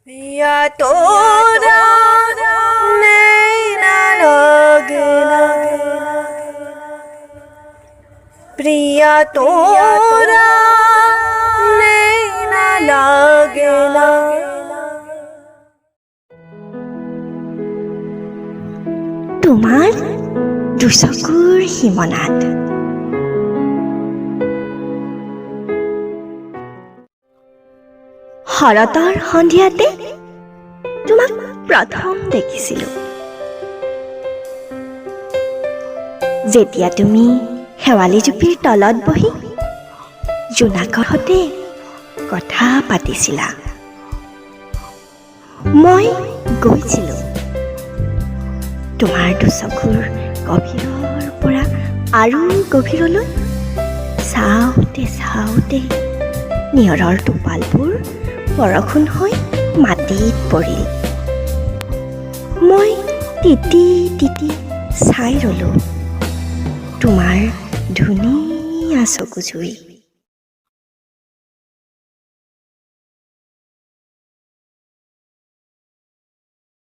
पिया तोरा नैना लगना प्रिया तोरा नैना लगना তোমাৰ দুচকুৰ সীমনাত শৰতৰ সন্ধিয়াতে তোমাক প্ৰথম দেখিছিলো যেতিয়া তুমি শেৱালি জুপিৰ তলত বহি জোনাকৰ সৈতে কথা পাতিছিলা মই গৈছিলো তোমাৰ দুচকুৰ গভীৰৰ পৰা আৰু গভীৰলৈ চাওঁতে চাওঁতে নিয়ৰৰ টোপালবোৰ বৰষুণ হৈ মাটিত পৰিল মই তিতি তিতি চাই ৰলো তোমাৰ ধুনীয়া চকু জুই